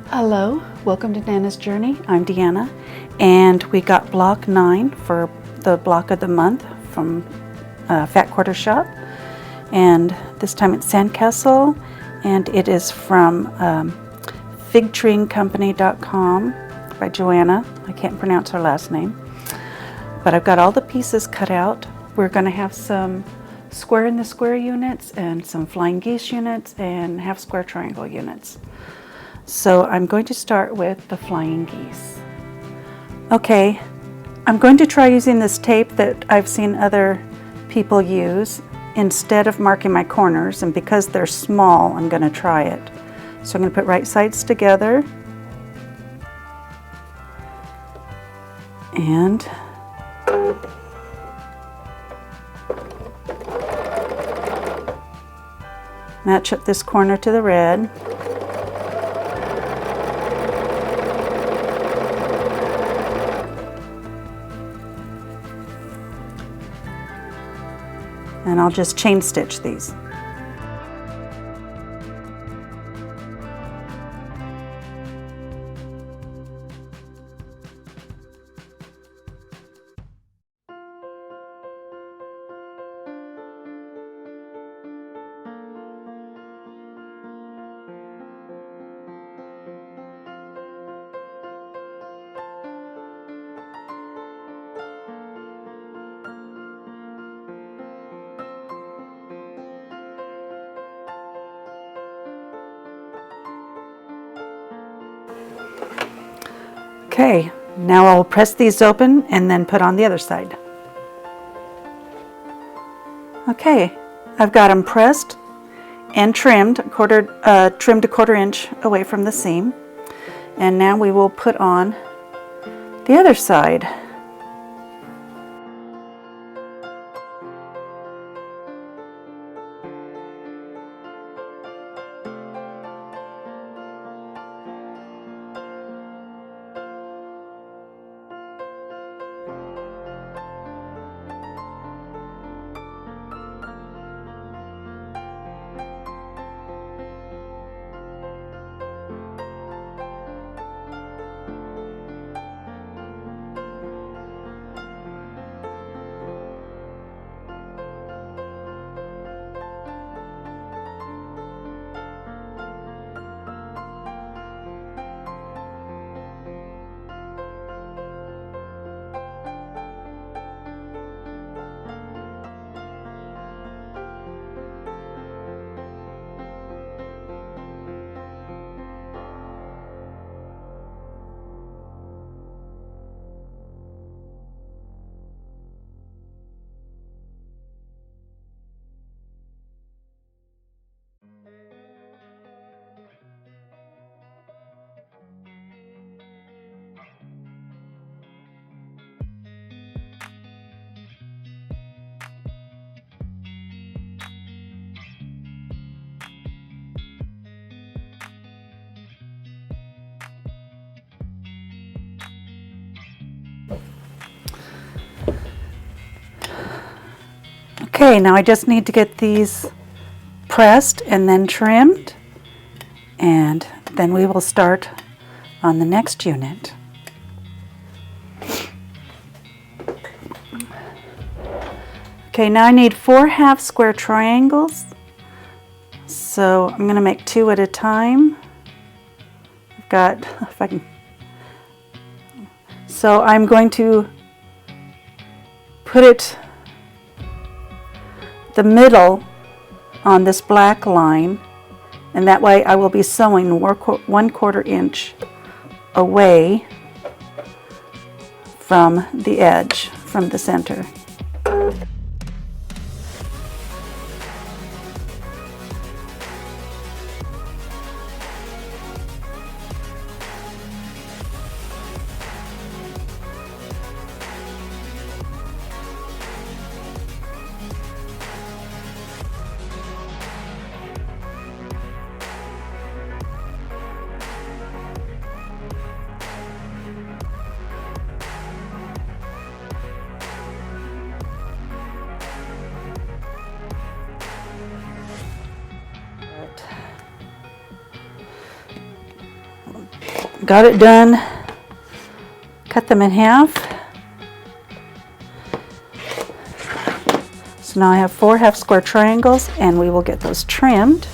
Hello, welcome to Nana's Journey. I'm Deanna, and we got block 9 for the block of the month from Fat Quarter Shop, and this time it's Sandcastle, and it is from figtreeandcompany.com by Joanna. I can't pronounce her last name, but I've got all the pieces cut out. We're going to have some square in the square units and some flying geese units and half square triangle units. So I'm going to start with the flying geese. Okay, I'm going to try using this tape that I've seen other people use instead of marking my corners, and because they're small, I'm going to try it. So I'm going to put right sides together and match up this corner to the red. And I'll just chain stitch these. Okay, now I'll press these open and then put on the other side. Okay, I've got them pressed and trimmed, trimmed a 1/4 inch away from the seam. And now we will put on the other side. Okay, now I just need to get these pressed and then trimmed, and then we will start on the next unit. Okay, now I need 4 half square triangles, so I'm going to make 2 at a time. I've got, if I can, so I'm going to put it the middle on this black line, and that way I will be sewing 1/4 inch away from the edge, from the center. got it done. Cut them in half. So now I have 4 half square triangles, and we will get those trimmed.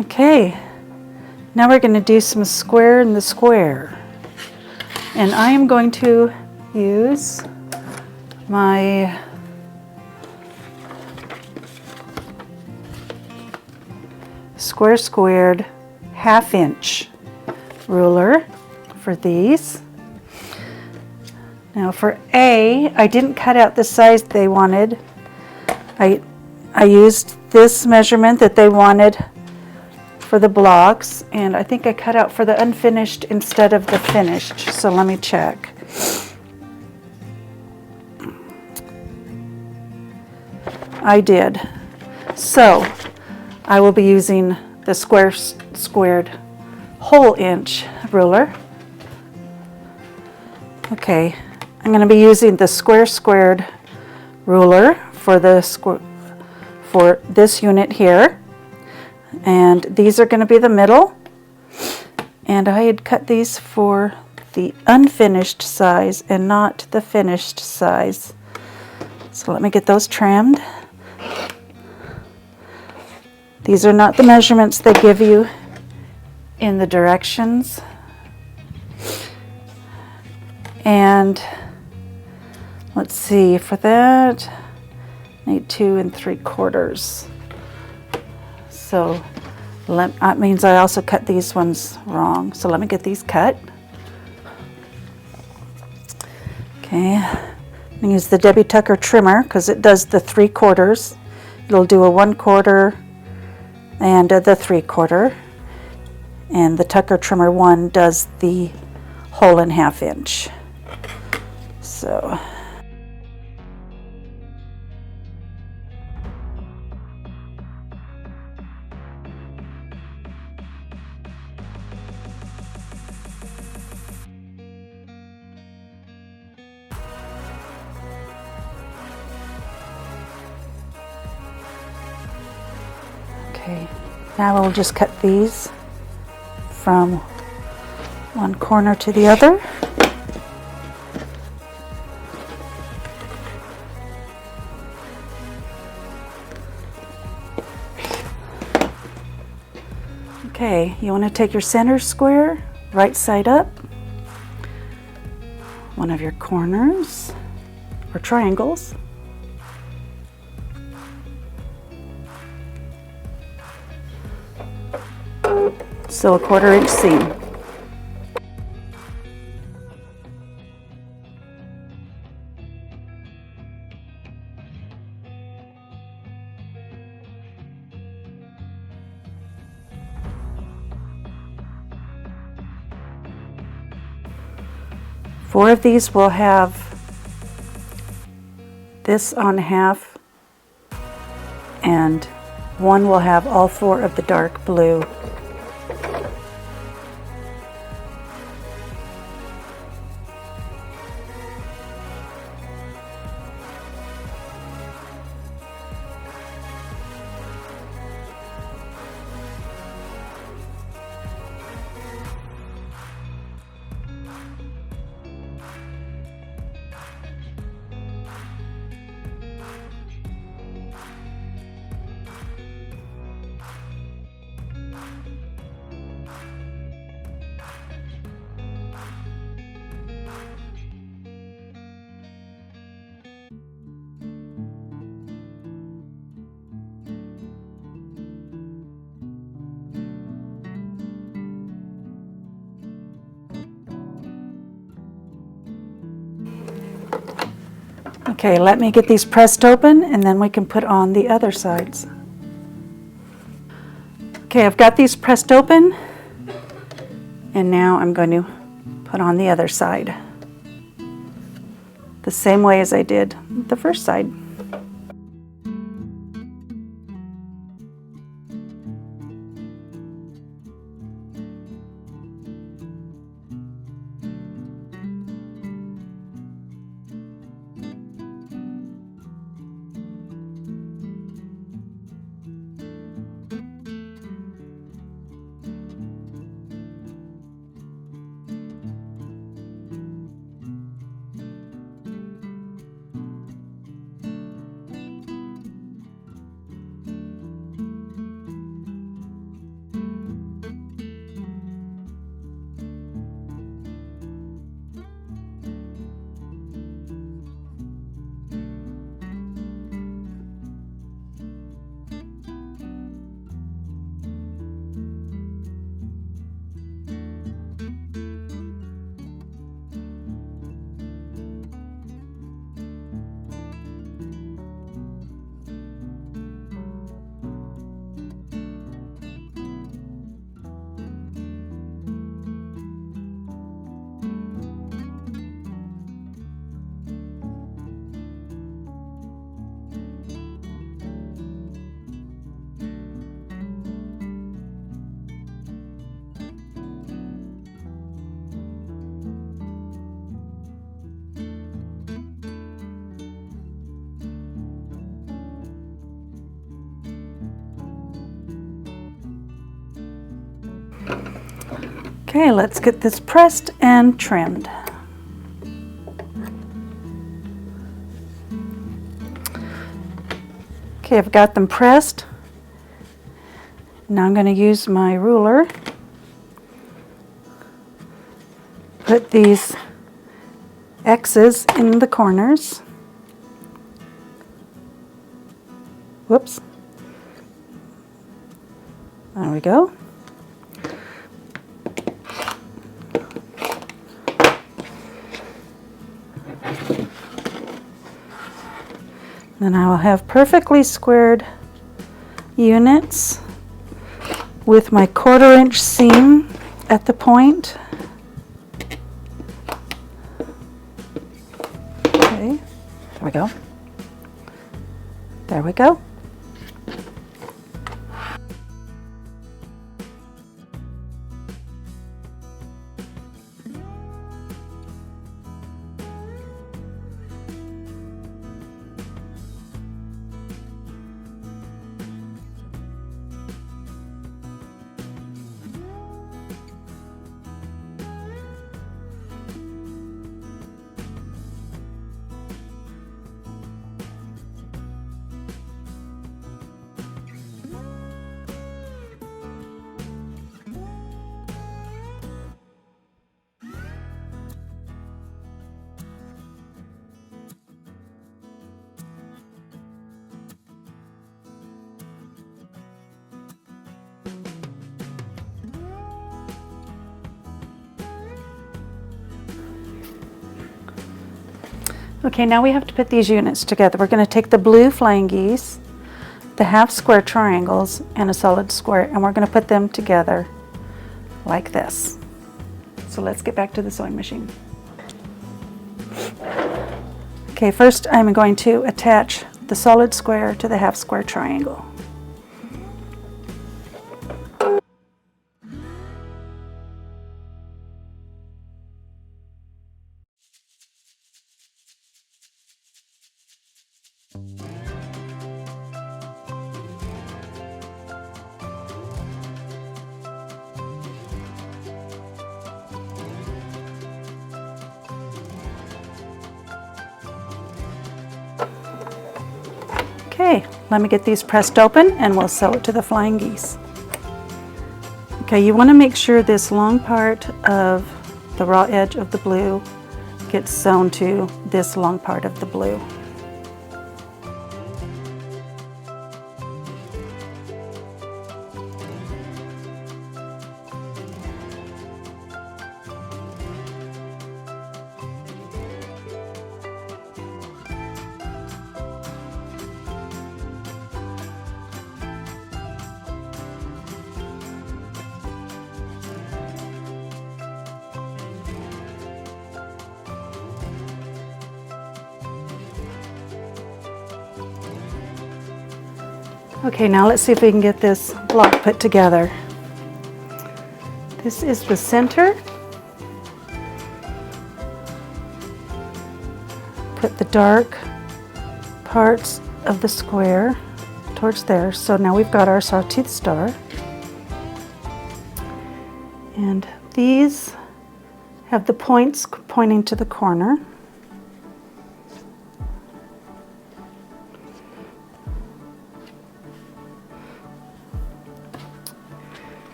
Okay, now we're going to do some square in the square. And I am going to use my squared 1/2 inch ruler for these. Now for A, I didn't cut out the size they wanted. I used this measurement that they wanted for the blocks, and I think I cut out for the unfinished instead of the finished, so let me check. I did. So I will be using the squared whole inch ruler. Okay, I'm going to be using the squared ruler for for this unit here. And these are going to be the middle, and I had cut these for the unfinished size and not the finished size. So let me get those trimmed. These are not the measurements they give you in the directions. And let's see, for that I need 2 3/4. So that means I also cut these ones wrong. So let me get these cut. Okay, I'm going to use the Debbie Tucker trimmer because it does the 3/4. It'll do a 1/4 and the 3/4. And the Tucker trimmer 1 does the whole and 1/2 inch. So okay, now we'll just cut these from one corner to the other. Okay, you want to take your center square, right side up, one of your corners or triangles, sew a 1/4 inch seam. Four of these will have this on half, and one will have all 4 of the dark blue. Okay, let me get these pressed open and then we can put on the other sides. Okay, I've got these pressed open and now I'm going to put on the other side the same way as I did the first side. Okay, let's get this pressed and trimmed. Okay, I've got them pressed. Now I'm going to use my ruler. Put these X's in the corners. Whoops. There we go. Then I will have perfectly squared units with my 1/4 inch seam at the point. Okay, there we go. There we go. Okay, now we have to put these units together. We're going to take the blue flying geese, the half square triangles, and a solid square, and we're going to put them together like this. So let's get back to the sewing machine. Okay, first I'm going to attach the solid square to the half square triangle. Okay, let me get these pressed open and we'll sew it to the flying geese. Okay, you want to make sure this long part of the raw edge of the blue gets sewn to this long part of the blue. Okay, now let's see if we can get this block put together. This is the center. Put the dark parts of the square towards there. So now we've got our sawtooth star. And these have the points pointing to the corner.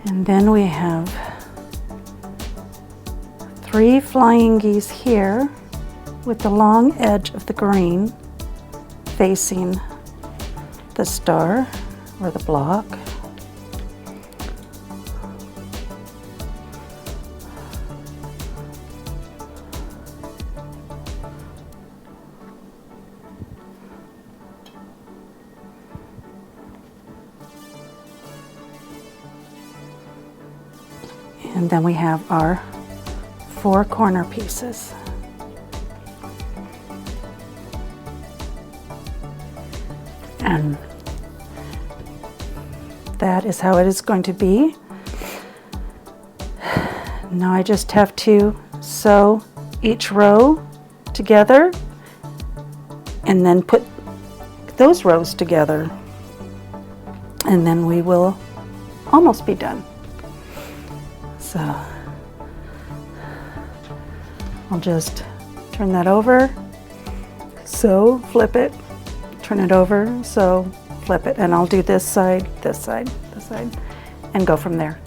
And then we have 3 flying geese here with the long edge of the green facing the star or the block. And then we have our 4 corner pieces. And that is how it is going to be. Now I just have to sew each row together and then put those rows together. And then we will almost be done. So I'll just turn that over, sew, flip it, turn it over, sew, flip it, and I'll do this side, this side, this side, and go from there.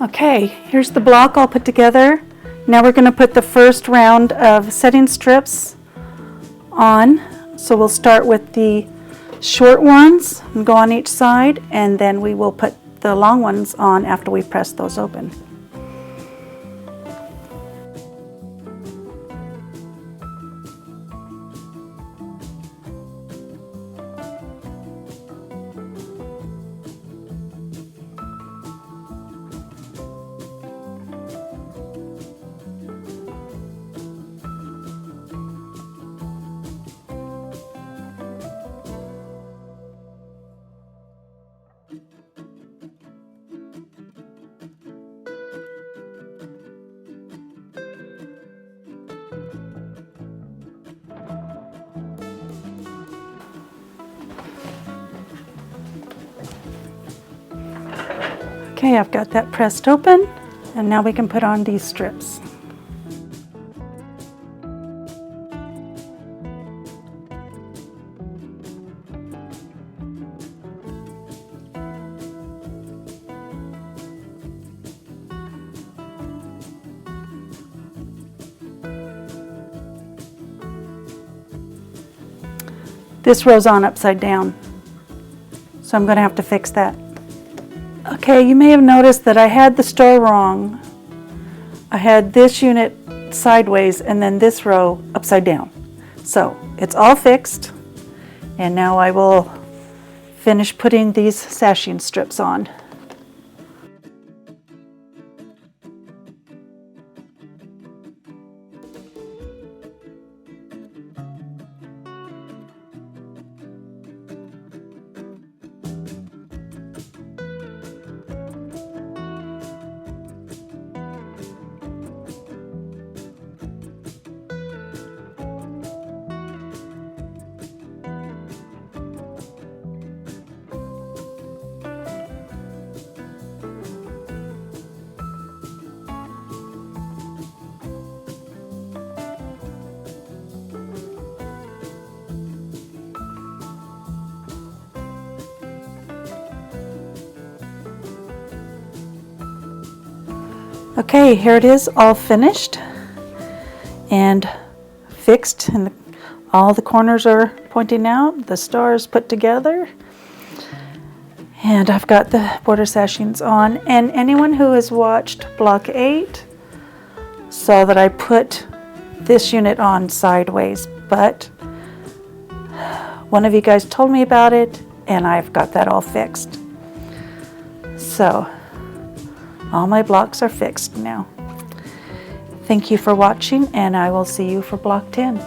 Okay, here's the block all put together. Now we're going to put the first round of setting strips on. So we'll start with the short ones and go on each side, and then we will put the long ones on after we press those open. Okay, I've got that pressed open, and now we can put on these strips. This row's on upside down, so I'm going to have to fix that. Okay, you may have noticed that I had the star wrong. I had this unit sideways and then this row upside down. So it's all fixed, and now I will finish putting these sashing strips on. Okay, here it is, all finished and fixed, and all the corners are pointing out, the stars put together, and I've got the border sashings on. And anyone who has watched Block 8 saw that I put this unit on sideways, but one of you guys told me about it, and I've got that all fixed. So all my blocks are fixed now. Thank you for watching, and I will see you for Block 10.